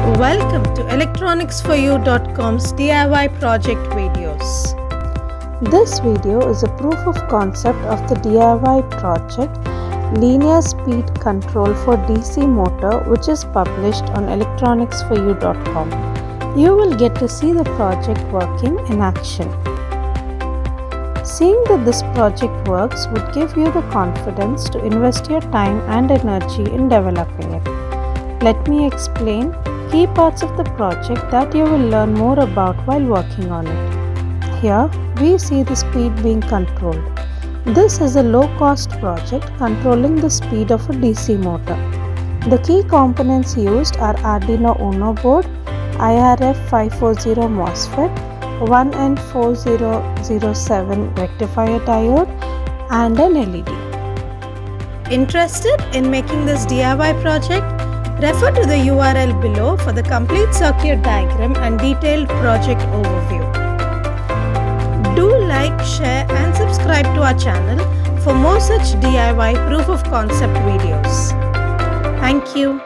Welcome to electronicsforyou.com's DIY project videos. This video is a proof of concept of the DIY project Linear Speed Control for DC Motor, which is published on electronicsforyou.com. You will get to see the project working in action. Seeing that this project works would give you the confidence to invest your time and energy in developing it. Let me explain key parts of the project that you will learn more about while working on it. Here we see the speed being controlled. This is a low-cost project controlling the speed of a DC motor. The key components used are Arduino Uno board, IRF540 MOSFET, 1N4007 rectifier diode, and an LED. Interested in making this DIY project? Refer to the URL below for the complete circuit diagram and detailed project overview. Do like, share and subscribe to our channel for more such DIY proof of concept videos. Thank you.